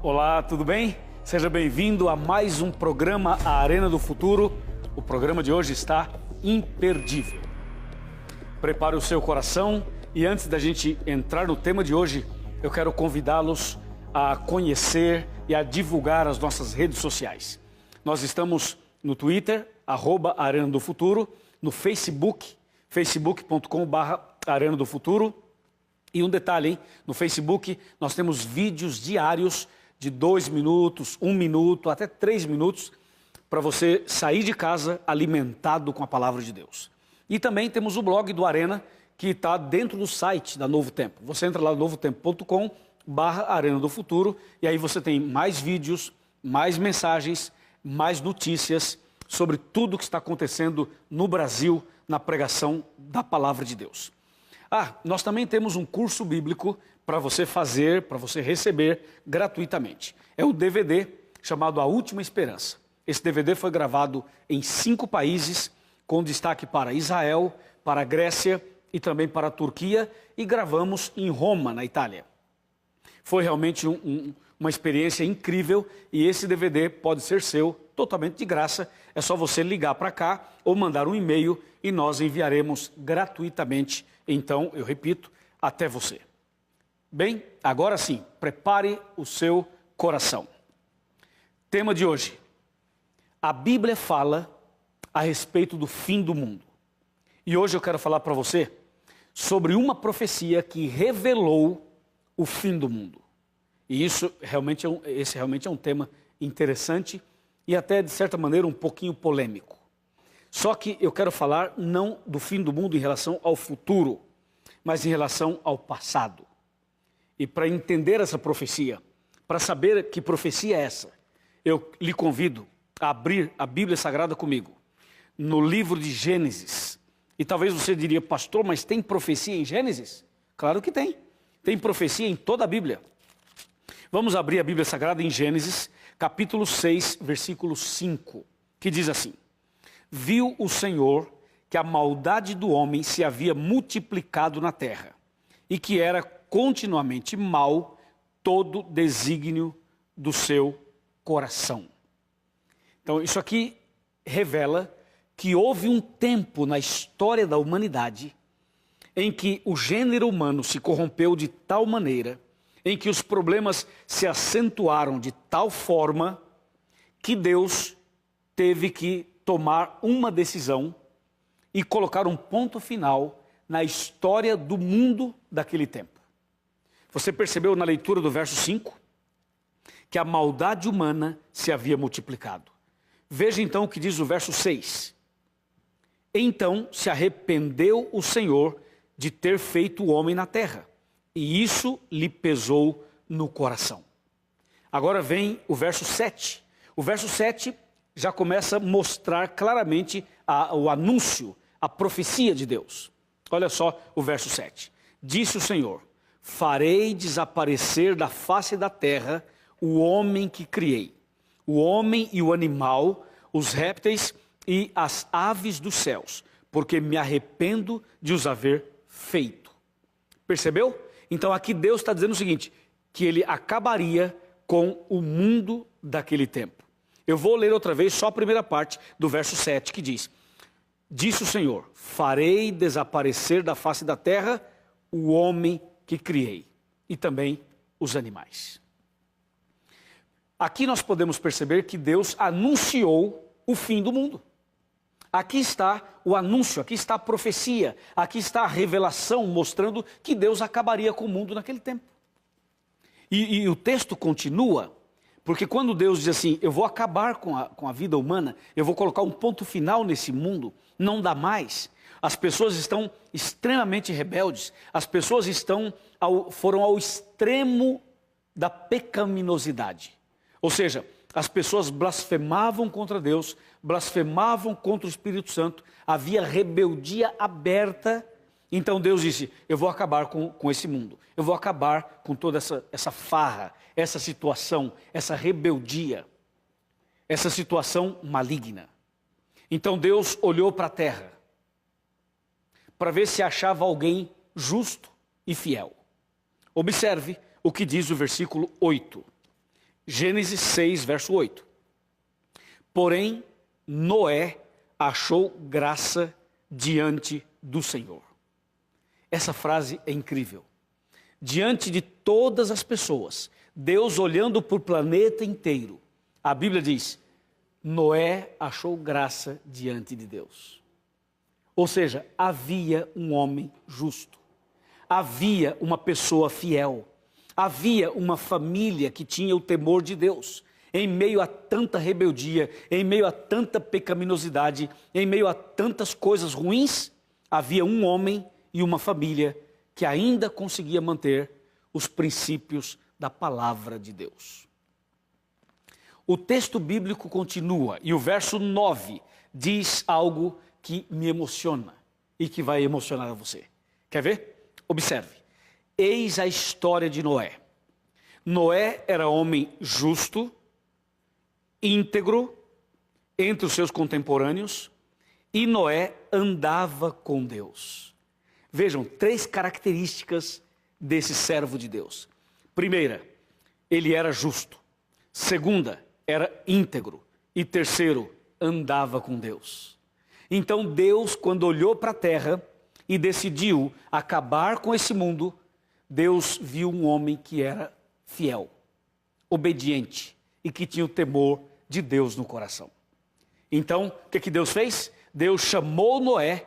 Olá, tudo bem? Seja bem-vindo a mais um programa A Arena do Futuro. O programa de hoje está imperdível. Prepare o seu coração e antes da gente entrar no tema de hoje, eu quero convidá-los a conhecer e a divulgar as nossas redes sociais. Nós estamos no Twitter, @Arena do Futuro, no Facebook, facebook.com/Arena do Futuro. E um detalhe, hein? No Facebook nós temos vídeos diários de 2 minutos, 1 minuto, até 3 minutos, para você sair de casa alimentado com a palavra de Deus. E também temos o blog do Arena, que está dentro do site da Novo Tempo. Você entra lá no novotempo.com/Arena do Futuro e aí você tem mais vídeos, mais mensagens, mais notícias sobre tudo o que está acontecendo no Brasil na pregação da palavra de Deus. Nós também temos um curso bíblico para você fazer, para você receber gratuitamente. É o DVD chamado A Última Esperança. Esse DVD foi gravado em 5 países, com destaque para Israel, para a Grécia e também para a Turquia, e gravamos em Roma, na Itália. Foi realmente uma experiência incrível e esse DVD pode ser seu totalmente de graça. É só você ligar para cá ou mandar um e-mail e nós enviaremos gratuitamente. Então, eu repito, até você. Bem, agora sim, prepare o seu coração. Tema de hoje. A Bíblia fala a respeito do fim do mundo. E hoje eu quero falar para você sobre uma profecia que revelou o fim do mundo. E esse realmente é um tema interessante e até, de certa maneira, um pouquinho polêmico. Só que eu quero falar não do fim do mundo em relação ao futuro, mas em relação ao passado. E para entender essa profecia, para saber que profecia é essa, eu lhe convido a abrir a Bíblia Sagrada comigo, no livro de Gênesis. E talvez você diria, pastor, mas tem profecia em Gênesis? Claro que tem. Tem profecia em toda a Bíblia. Vamos abrir a Bíblia Sagrada em Gênesis, capítulo 6, versículo 5, que diz assim: Viu o Senhor que a maldade do homem se havia multiplicado na terra, e que era continuamente mau todo desígnio do seu coração. Então, isso aqui revela que houve um tempo na história da humanidade em que o gênero humano se corrompeu de tal maneira, em que os problemas se acentuaram de tal forma, que Deus teve que tomar uma decisão e colocar um ponto final na história do mundo daquele tempo. Você percebeu na leitura do verso 5 que a maldade humana se havia multiplicado. Veja então o que diz o verso 6. Então se arrependeu o Senhor de ter feito o homem na terra, e isso lhe pesou no coração. Agora vem o verso 7. O verso 7 já começa a mostrar claramente o anúncio, a profecia de Deus. Olha só o verso 7. Disse o Senhor: farei desaparecer da face da terra o homem que criei, o homem e o animal, os répteis e as aves dos céus, porque me arrependo de os haver feito. Percebeu? Então aqui Deus está dizendo o seguinte, que ele acabaria com o mundo daquele tempo. Eu vou ler outra vez só a primeira parte do verso 7 que diz: Disse o Senhor, farei desaparecer da face da terra o homem que criei, e também os animais. Aqui nós podemos perceber que Deus anunciou o fim do mundo. Aqui está o anúncio, aqui está a profecia, aqui está a revelação mostrando que Deus acabaria com o mundo naquele tempo. E o texto continua, porque quando Deus diz assim, eu vou acabar com a vida humana, eu vou colocar um ponto final nesse mundo, não dá mais. As pessoas estão extremamente rebeldes, as pessoas foram ao extremo da pecaminosidade. Ou seja, as pessoas blasfemavam contra Deus, blasfemavam contra o Espírito Santo, havia rebeldia aberta. Então Deus disse, eu vou acabar com esse mundo, eu vou acabar com toda essa farra, essa situação, essa rebeldia, essa situação maligna. Então Deus olhou para a terra, para ver se achava alguém justo e fiel. Observe o que diz o versículo 8. Gênesis 6, verso 8. Porém, Noé achou graça diante do Senhor. Essa frase é incrível. Diante de todas as pessoas, Deus olhando para o planeta inteiro, a Bíblia diz, Noé achou graça diante de Deus. Ou seja, havia um homem justo, havia uma pessoa fiel, havia uma família que tinha o temor de Deus. Em meio a tanta rebeldia, em meio a tanta pecaminosidade, em meio a tantas coisas ruins, havia um homem e uma família que ainda conseguia manter os princípios da palavra de Deus. O texto bíblico continua e o verso 9 diz algo que me emociona e que vai emocionar a você. Quer ver? Observe. Eis a história de Noé. Noé era homem justo, íntegro entre os seus contemporâneos e Noé andava com Deus. Vejam, 3 características desse servo de Deus. Primeira, ele era justo. Segunda, era íntegro. E terceiro, andava com Deus. Então Deus, quando olhou para a terra e decidiu acabar com esse mundo, Deus viu um homem que era fiel, obediente e que tinha o temor de Deus no coração. Então, o que Deus fez? Deus chamou Noé,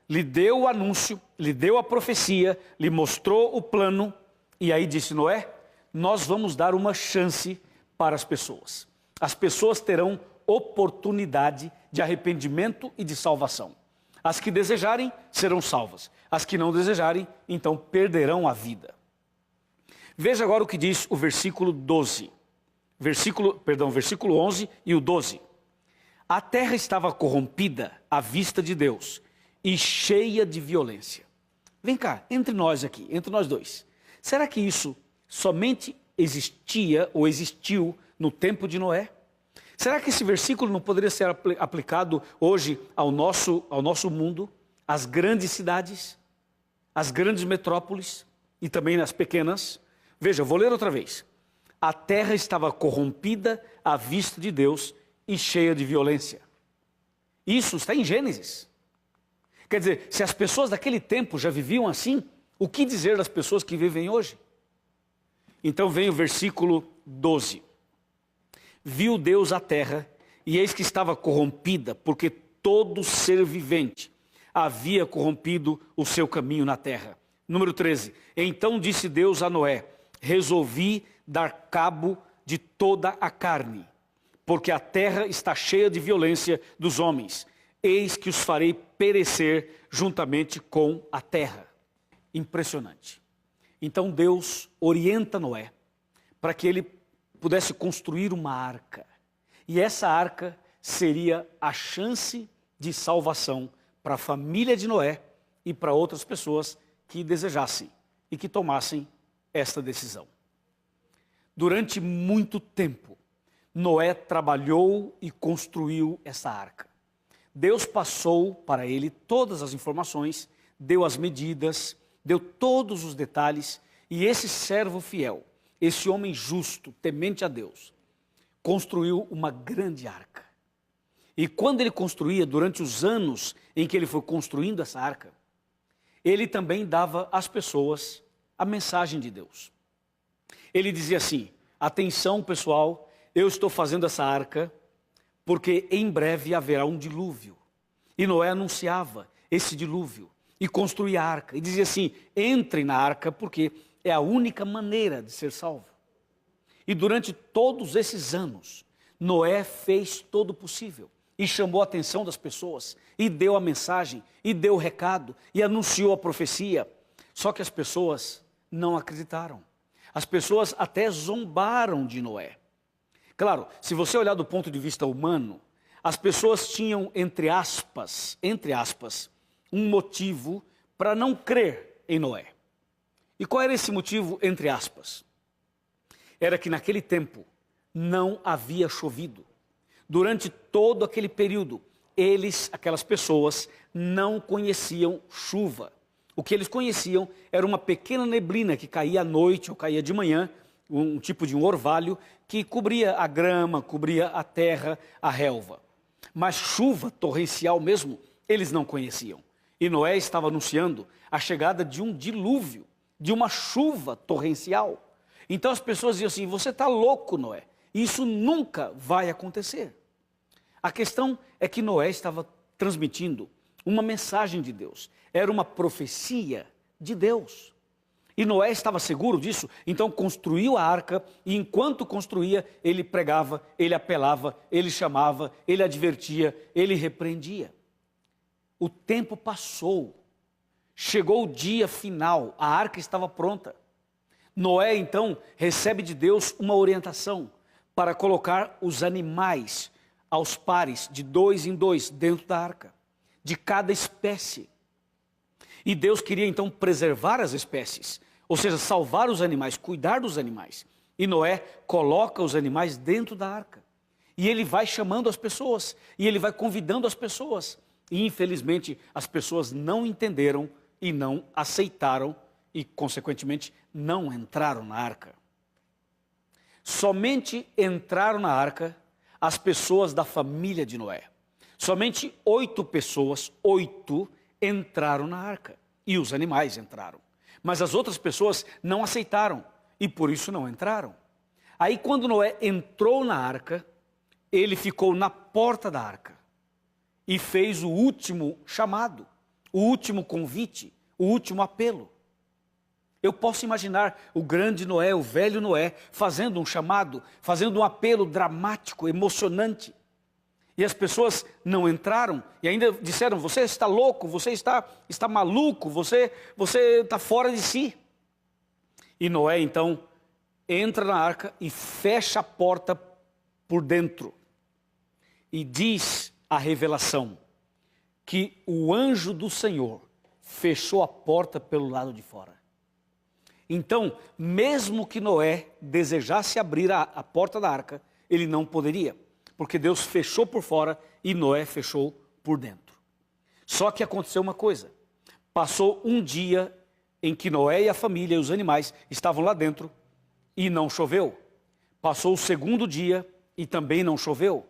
lhe deu o anúncio, lhe deu a profecia, lhe mostrou o plano e aí disse, Noé, nós vamos dar uma chance para as pessoas. As pessoas terão oportunidade de arrependimento e de salvação. As que desejarem serão salvas. As que não desejarem, então perderão a vida. Veja agora o que diz o versículo 12. Versículo 11 e o 12. A terra estava corrompida à vista de Deus e cheia de violência. Vem cá, entre nós aqui, entre nós dois. Será que isso somente existia ou existiu no tempo de Noé? Será que esse versículo não poderia ser aplicado hoje ao nosso mundo, às grandes cidades, às grandes metrópoles e também nas pequenas? Veja, vou ler outra vez. A terra estava corrompida à vista de Deus e cheia de violência. Isso está em Gênesis. Quer dizer, se as pessoas daquele tempo já viviam assim, o que dizer das pessoas que vivem hoje? Então vem o versículo 12. Viu Deus a terra, e eis que estava corrompida, porque todo ser vivente havia corrompido o seu caminho na terra. Número 13. Então disse Deus a Noé, resolvi dar cabo de toda a carne, porque a terra está cheia de violência dos homens. Eis que os farei perecer juntamente com a terra. Impressionante. Então Deus orienta Noé para que ele pudesse construir uma arca. E essa arca seria a chance de salvação para a família de Noé e para outras pessoas que desejassem e que tomassem esta decisão. Durante muito tempo, Noé trabalhou e construiu essa arca. Deus passou para ele todas as informações, deu as medidas, deu todos os detalhes, e esse servo fiel, esse homem justo, temente a Deus, construiu uma grande arca. E quando ele construía, durante os anos em que ele foi construindo essa arca, ele também dava às pessoas a mensagem de Deus. Ele dizia assim, atenção pessoal, eu estou fazendo essa arca porque em breve haverá um dilúvio. E Noé anunciava esse dilúvio e construía a arca. E dizia assim, entrem na arca porque é a única maneira de ser salvo. E durante todos esses anos, Noé fez todo o possível. E chamou a atenção das pessoas, e deu a mensagem, e deu o recado, e anunciou a profecia. Só que as pessoas não acreditaram. As pessoas até zombaram de Noé. Claro, se você olhar do ponto de vista humano, as pessoas tinham, entre aspas, um motivo para não crer em Noé. E qual era esse motivo, entre aspas? Era que naquele tempo não havia chovido. Durante todo aquele período, aquelas pessoas, não conheciam chuva. O que eles conheciam era uma pequena neblina que caía à noite ou caía de manhã um tipo de um orvalho que cobria a grama, cobria a terra, a relva. Mas chuva torrencial mesmo, eles não conheciam. E Noé estava anunciando a chegada de um dilúvio, de uma chuva torrencial. Então as pessoas diziam assim: você está louco, Noé, isso nunca vai acontecer. A questão é que Noé estava transmitindo uma mensagem de Deus, era uma profecia de Deus. E Noé estava seguro disso, então construiu a arca, e enquanto construía, ele pregava, ele apelava, ele chamava, ele advertia, ele repreendia. O tempo passou, chegou o dia final, a arca estava pronta. Noé, então, recebe de Deus uma orientação para colocar os animais aos pares, de 2 em 2, dentro da arca, de cada espécie. E Deus queria então preservar as espécies, ou seja, salvar os animais, cuidar dos animais. E Noé coloca os animais dentro da arca. E ele vai chamando as pessoas, e ele vai convidando as pessoas. E infelizmente as pessoas não entenderam e não aceitaram e consequentemente não entraram na arca. Somente entraram na arca as pessoas da família de Noé. Somente 8 pessoas, 8, entraram na arca. E os animais entraram. Mas as outras pessoas não aceitaram e por isso não entraram. Aí quando Noé entrou na arca, ele ficou na porta da arca e fez o último chamado, o último convite, o último apelo. Eu posso imaginar o grande Noé, o velho Noé, fazendo um chamado, fazendo um apelo dramático, emocionante. E as pessoas não entraram e ainda disseram: você está louco, você está maluco, você está fora de si. E Noé então entra na arca e fecha a porta por dentro. E diz a revelação que o anjo do Senhor fechou a porta pelo lado de fora. Então, mesmo que Noé desejasse abrir a porta da arca, ele não poderia, porque Deus fechou por fora e Noé fechou por dentro. Só que aconteceu uma coisa: passou um dia em que Noé e a família e os animais estavam lá dentro e não choveu. Passou o segundo dia e também não choveu.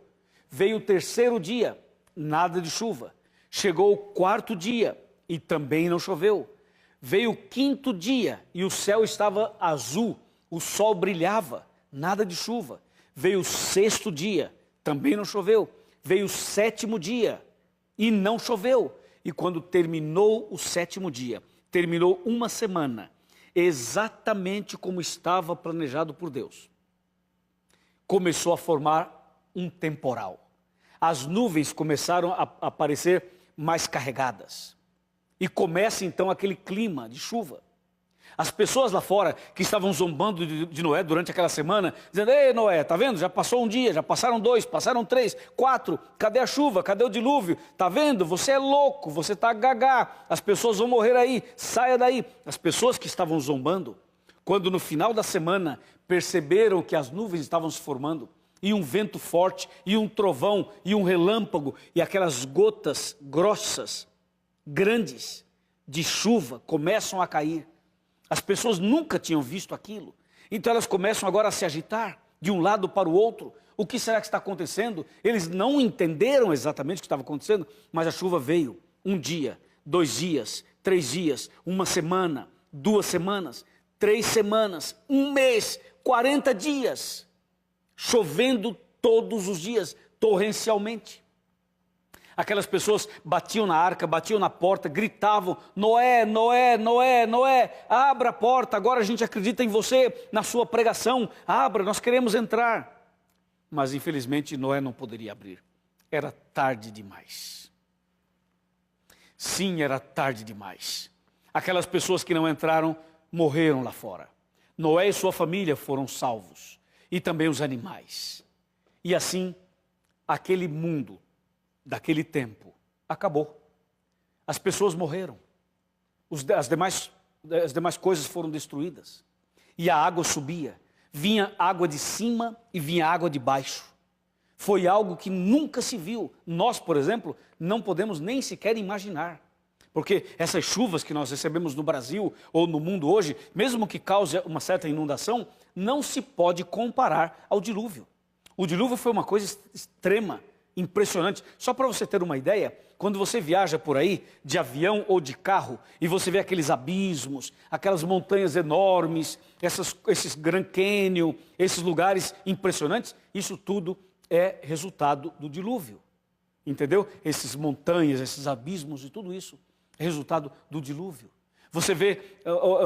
Veio o terceiro dia, nada de chuva. Chegou o quarto dia e também não choveu. Veio o quinto dia e o céu estava azul, o sol brilhava, nada de chuva. Veio o sexto dia, também não choveu. Veio o sétimo dia e não choveu. E quando terminou o sétimo dia, terminou uma semana, exatamente como estava planejado por Deus, começou a formar um temporal. As nuvens começaram a aparecer mais carregadas. E começa então aquele clima de chuva. As pessoas lá fora que estavam zombando de Noé durante aquela semana, dizendo: ei Noé, tá vendo? Já passou um dia, já passaram 2, passaram 3, 4, cadê a chuva? Cadê o dilúvio? Tá vendo? Você é louco, você tá gagá, as pessoas vão morrer aí, saia daí. As pessoas que estavam zombando, quando no final da semana perceberam que as nuvens estavam se formando, e um vento forte, e um trovão, e um relâmpago, e aquelas gotas grossas, grandes, de chuva começam a cair. As pessoas nunca tinham visto aquilo. Então elas começam agora a se agitar de um lado para o outro. O que será que está acontecendo? Eles não entenderam exatamente o que estava acontecendo, mas a chuva veio. 1 dia, 2 dias, 3 dias, 1 semana, 2 semanas, 3 semanas, 1 mês, 40 dias. Chovendo todos os dias, torrencialmente. Aquelas pessoas batiam na arca, batiam na porta, gritavam: Noé, Noé, Noé, Noé, abra a porta, agora a gente acredita em você, na sua pregação, abra, nós queremos entrar. Mas infelizmente Noé não poderia abrir, era tarde demais. Sim, era tarde demais. Aquelas pessoas que não entraram morreram lá fora. Noé e sua família foram salvos, e também os animais. E assim, aquele mundo daquele tempo acabou. As pessoas morreram. As demais coisas foram destruídas. E a água subia. Vinha água de cima e vinha água de baixo. Foi algo que nunca se viu. Nós, por exemplo, não podemos nem sequer imaginar. Porque essas chuvas que nós recebemos no Brasil ou no mundo hoje, mesmo que cause uma certa inundação, não se pode comparar ao dilúvio. O dilúvio foi uma coisa extrema, impressionante. Só para você ter uma ideia, quando você viaja por aí, de avião ou de carro, e você vê aqueles abismos, aquelas montanhas enormes, esses Grand Canyon, esses lugares impressionantes, isso tudo é resultado do dilúvio. Entendeu? Essas montanhas, esses abismos e tudo isso é resultado do dilúvio. Você vê,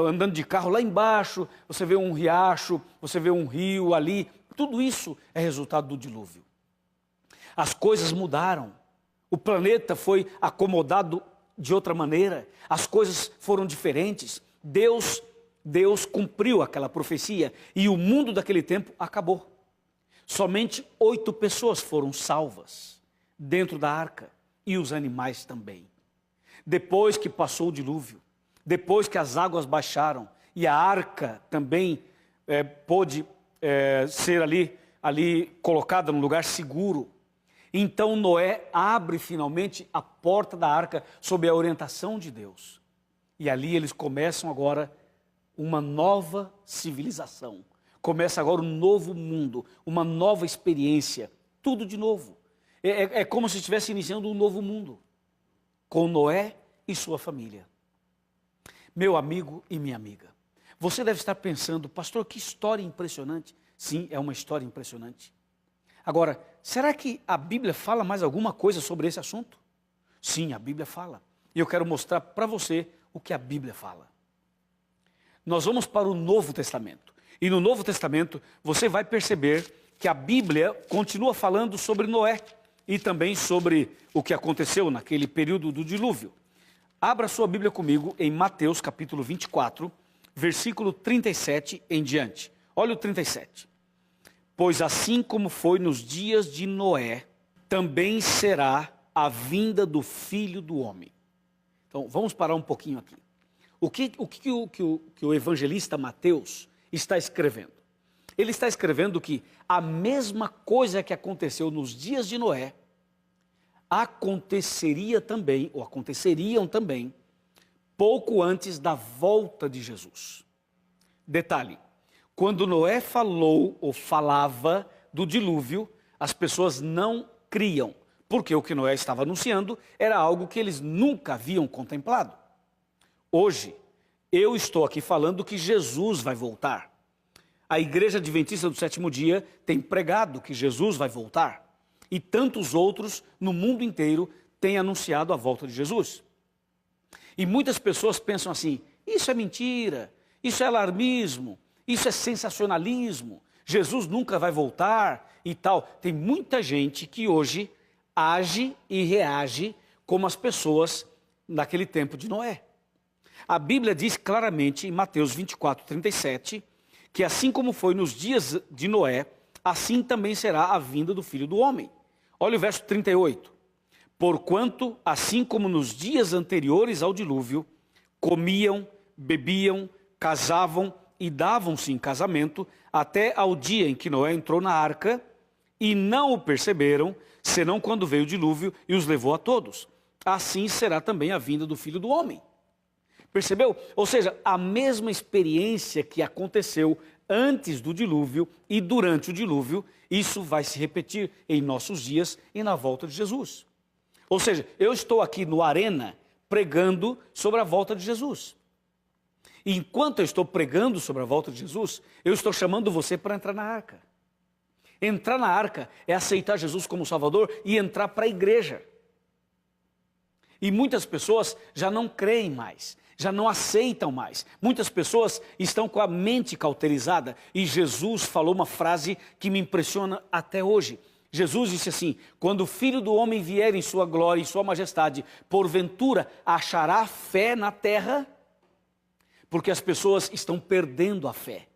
andando de carro lá embaixo, você vê um riacho, você vê um rio ali, tudo isso é resultado do dilúvio. As coisas mudaram, o planeta foi acomodado de outra maneira, as coisas foram diferentes, Deus cumpriu aquela profecia e o mundo daquele tempo acabou. Somente 8 pessoas foram salvas dentro da arca e os animais também. Depois que passou o dilúvio, depois que as águas baixaram e a arca também pôde ser ali colocada num lugar seguro, então Noé abre finalmente a porta da arca sob a orientação de Deus. E ali eles começam agora uma nova civilização. Começa agora um novo mundo, uma nova experiência, tudo de novo. É como se estivesse iniciando um novo mundo, com Noé e sua família. Meu amigo e minha amiga, você deve estar pensando, pastor, que história impressionante. Sim, é uma história impressionante. Agora, será que a Bíblia fala mais alguma coisa sobre esse assunto? Sim, a Bíblia fala. E eu quero mostrar para você o que a Bíblia fala. Nós vamos para o Novo Testamento. E no Novo Testamento, você vai perceber que a Bíblia continua falando sobre Noé e também sobre o que aconteceu naquele período do dilúvio. Abra sua Bíblia comigo em Mateus capítulo 24, versículo 37 em diante. Olha o 37. Pois assim como foi nos dias de Noé, também será a vinda do Filho do Homem. Então, vamos parar um pouquinho aqui. O que o evangelista Mateus está escrevendo? Ele está escrevendo que a mesma coisa que aconteceu nos dias de Noé, aconteceriam também, pouco antes da volta de Jesus. Detalhe, quando Noé falou ou falava do dilúvio, as pessoas não criam, porque o que Noé estava anunciando era algo que eles nunca haviam contemplado. Hoje, eu estou aqui falando que Jesus vai voltar. A Igreja Adventista do Sétimo Dia tem pregado que Jesus vai voltar. E tantos outros no mundo inteiro têm anunciado a volta de Jesus. E muitas pessoas pensam assim, isso é mentira, isso é alarmismo, isso é sensacionalismo, Jesus nunca vai voltar e tal. Tem muita gente que hoje age e reage como as pessoas naquele tempo de Noé. A Bíblia diz claramente em Mateus 24, 37, que assim como foi nos dias de Noé, assim também será a vinda do Filho do Homem. Olha o verso 38. Porquanto, assim como nos dias anteriores ao dilúvio, comiam, bebiam, casavam e davam-se em casamento, até ao dia em que Noé entrou na arca, e não o perceberam, senão quando veio o dilúvio e os levou a todos. Assim será também a vinda do Filho do Homem. Percebeu? Ou seja, a mesma experiência que aconteceu antes do dilúvio e durante o dilúvio, isso vai se repetir em nossos dias e na volta de Jesus. Ou seja, eu estou aqui no Arena pregando sobre a volta de Jesus. E enquanto eu estou pregando sobre a volta de Jesus, eu estou chamando você para entrar na arca. Entrar na arca é aceitar Jesus como Salvador e entrar para a igreja. E muitas pessoas já não creem mais, já não aceitam mais. Muitas pessoas estão com a mente cauterizada. E Jesus falou uma frase que me impressiona até hoje. Jesus disse assim, quando o Filho do Homem vier em sua glória e sua majestade, porventura achará fé na terra? Porque as pessoas estão perdendo a fé.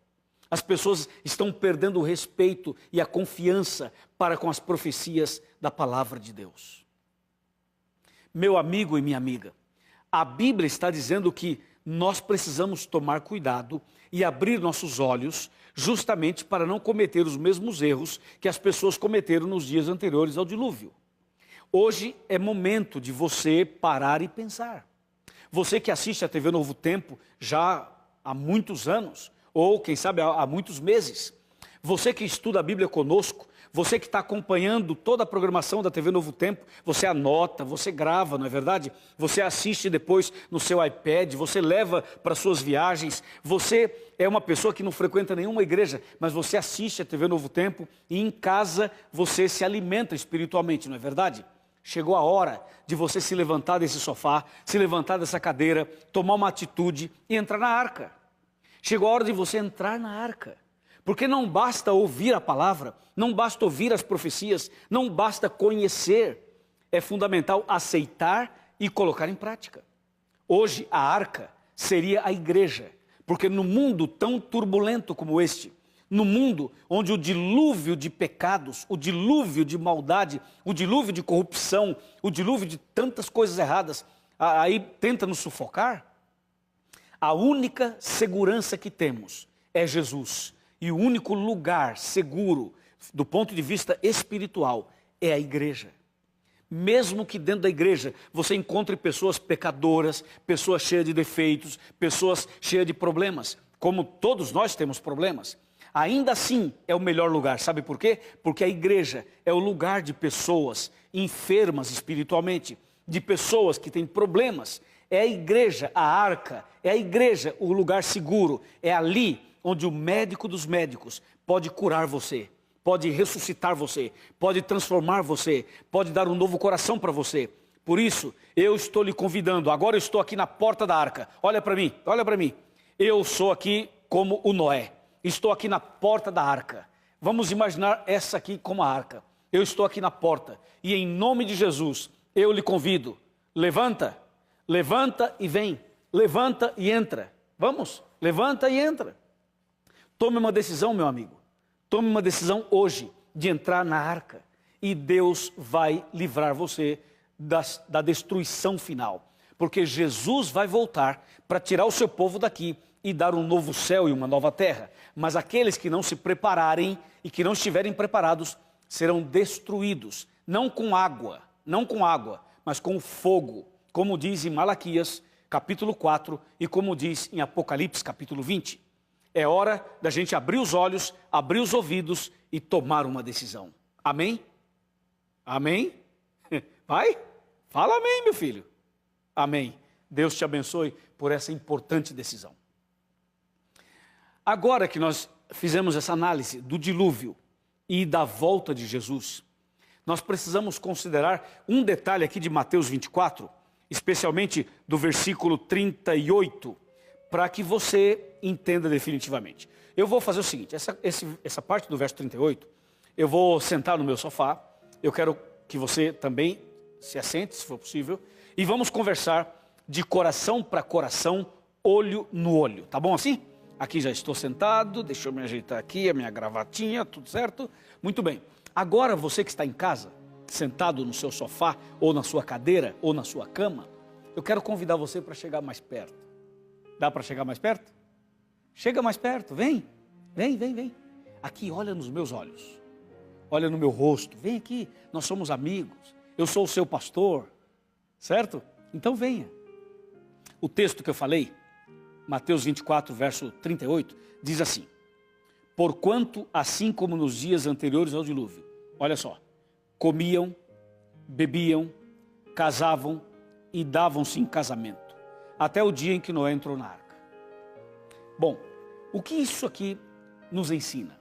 As pessoas estão perdendo o respeito e a confiança para com as profecias da palavra de Deus. Meu amigo e minha amiga, a Bíblia está dizendo que nós precisamos tomar cuidado e abrir nossos olhos justamente para não cometer os mesmos erros que as pessoas cometeram nos dias anteriores ao dilúvio. Hoje é momento de você parar e pensar. Você que assiste a TV Novo Tempo já há muitos anos, ou quem sabe há muitos meses. Você que estuda a Bíblia conosco, você que está acompanhando toda a programação da TV Novo Tempo, você anota, você grava, não é verdade? Você assiste depois no seu iPad, você leva para suas viagens. Você é uma pessoa que não frequenta nenhuma igreja, mas você assiste a TV Novo Tempo e em casa você se alimenta espiritualmente, não é verdade? Chegou a hora de você se levantar desse sofá, se levantar dessa cadeira, tomar uma atitude e entrar na arca. Chegou a hora de você entrar na arca. Porque não basta ouvir a palavra, não basta ouvir as profecias, não basta conhecer. É fundamental aceitar e colocar em prática. Hoje a arca seria a igreja, porque no mundo tão turbulento como este, no mundo onde o dilúvio de pecados, o dilúvio de maldade, o dilúvio de corrupção, o dilúvio de tantas coisas erradas, aí tenta nos sufocar, a única segurança que temos é Jesus. E o único lugar seguro, do ponto de vista espiritual, é a igreja. Mesmo que dentro da igreja você encontre pessoas pecadoras, pessoas cheias de defeitos, pessoas cheias de problemas, como todos nós temos problemas, ainda assim é o melhor lugar. Sabe por quê? Porque a igreja é o lugar de pessoas enfermas espiritualmente, de pessoas que têm problemas. É a igreja, a arca, é a igreja o lugar seguro, é ali onde o médico dos médicos pode curar você, pode ressuscitar você, pode transformar você, pode dar um novo coração para você. Por isso, eu estou lhe convidando, agora eu estou aqui na porta da arca, olha para mim, olha para mim. Eu sou aqui como o Noé, estou aqui na porta da arca. Vamos imaginar essa aqui como a arca. Eu estou aqui na porta e em nome de Jesus, eu lhe convido, levanta, levanta e vem, levanta e entra. Vamos, levanta e entra. Tome uma decisão, meu amigo. Tome uma decisão hoje de entrar na arca. E Deus vai livrar você da destruição final. Porque Jesus vai voltar para tirar o seu povo daqui e dar um novo céu e uma nova terra. Mas aqueles que não se prepararem e que não estiverem preparados serão destruídos. Não com água, mas com fogo. Como diz em Malaquias, capítulo 4, e como diz em Apocalipse, capítulo 20. É hora da gente abrir os olhos, abrir os ouvidos e tomar uma decisão. Amém? Amém? Vai? Fala amém, meu filho. Amém. Deus te abençoe por essa importante decisão. Agora que nós fizemos essa análise do dilúvio e da volta de Jesus, nós precisamos considerar um detalhe aqui de Mateus 24, especialmente do versículo 38, para que você entenda definitivamente. Eu vou fazer o seguinte, essa parte do verso 38, eu vou sentar no meu sofá, eu quero que você também se assente, se for possível, e vamos conversar de coração para coração, olho no olho, tá bom assim? Aqui já estou sentado, deixa eu me ajeitar aqui, a minha gravatinha, tudo certo? Muito bem. Agora você que está em casa, sentado no seu sofá, ou na sua cadeira, ou na sua cama, eu quero convidar você para chegar mais perto. Dá para chegar mais perto? Chega mais perto, vem. Aqui, olha nos meus olhos. Olha no meu rosto. Vem aqui, nós somos amigos. Eu sou o seu pastor, certo? Então venha. O texto que eu falei, Mateus 24, verso 38, diz assim: porquanto, assim como nos dias anteriores ao dilúvio, olha só, comiam, bebiam, casavam e davam-se em casamento, até o dia em que Noé entrou na arca. Bom, o que isso aqui nos ensina?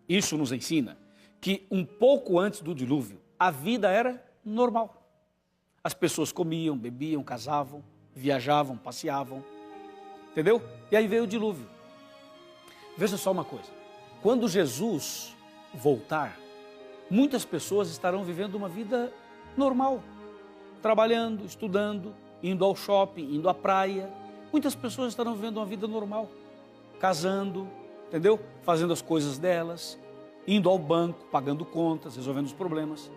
Isso nos ensina que um pouco antes do dilúvio, a vida era normal. As pessoas comiam, bebiam, casavam, viajavam, passeavam, entendeu? E aí veio o dilúvio. Veja só uma coisa, quando Jesus voltar, muitas pessoas estarão vivendo uma vida normal, trabalhando, estudando, indo ao shopping, indo à praia. Muitas pessoas estarão vivendo uma vida normal, casando, entendeu? Fazendo as coisas delas, indo ao banco, pagando contas, resolvendo os problemas.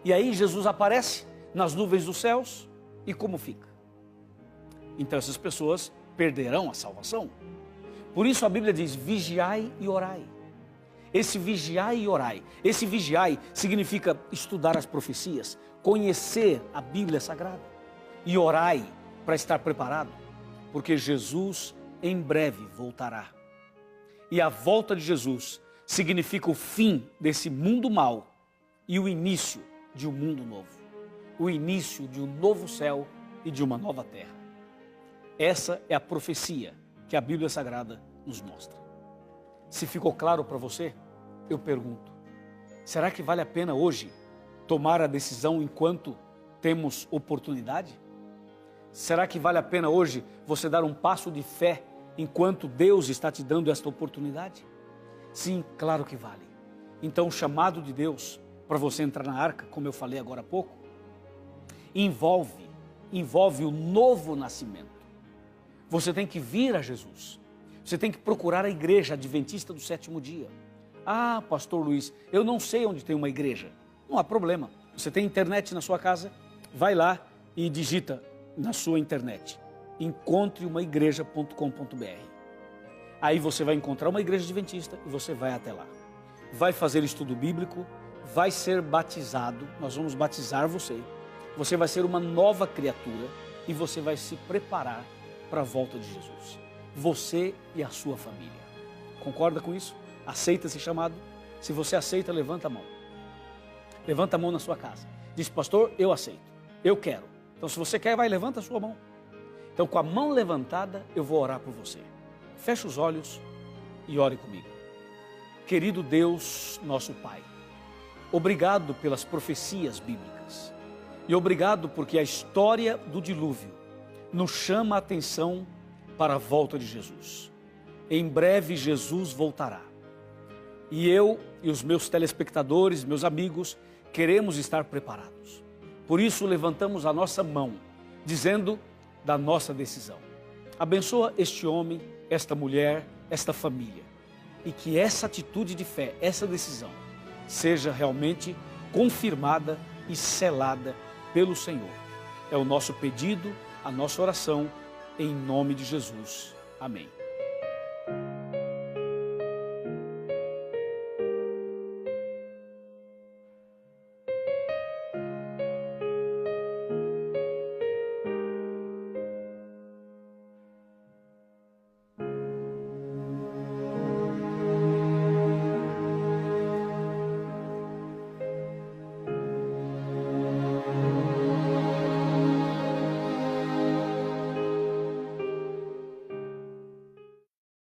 E aí Jesus aparece nas nuvens dos céus e como fica? Então essas pessoas perderão a salvação. Por isso a Bíblia diz, vigiai e orai. Esse vigiai e orai, esse vigiai significa estudar as profecias, conhecer a Bíblia Sagrada. E orai para estar preparado? Porque Jesus em breve voltará. E a volta de Jesus significa o fim desse mundo mau e o início de um mundo novo. O início de um novo céu e de uma nova terra. Essa é a profecia que a Bíblia Sagrada nos mostra. Se ficou claro para você, eu pergunto, será que vale a pena hoje tomar a decisão enquanto temos oportunidade? Será que vale a pena hoje você dar um passo de fé enquanto Deus está te dando esta oportunidade? Sim, claro que vale. Então o chamado de Deus para você entrar na arca, como eu falei agora há pouco, envolve o novo nascimento. Você tem que vir a Jesus. Você tem que procurar a igreja adventista do sétimo dia. Ah, pastor Luiz, eu não sei onde tem uma igreja. Não há problema. Você tem internet na sua casa? Vai lá e digita na sua internet. encontreumaigreja.com.br. Aí você vai encontrar uma igreja adventista e você vai até lá. Vai fazer estudo bíblico, vai ser batizado, nós vamos batizar você. Você vai ser uma nova criatura e você vai se preparar para a volta de Jesus. Você e a sua família. Concorda com isso? Aceita esse chamado? Se você aceita, levanta a mão. Levanta a mão na sua casa. Diz, pastor, eu aceito. Eu quero. Então, se você quer, vai, levanta a sua mão. Então, com a mão levantada, eu vou orar por você. Feche os olhos e ore comigo. Querido Deus, nosso Pai, obrigado pelas profecias bíblicas. E obrigado porque a história do dilúvio nos chama a atenção para a volta de Jesus. Em breve Jesus voltará. E eu e os meus telespectadores, meus amigos, queremos estar preparados. Por isso levantamos a nossa mão, dizendo da nossa decisão. Abençoa este homem, esta mulher, esta família. E que essa atitude de fé, essa decisão, seja realmente confirmada e selada pelo Senhor. É o nosso pedido, a nossa oração, em nome de Jesus. Amém.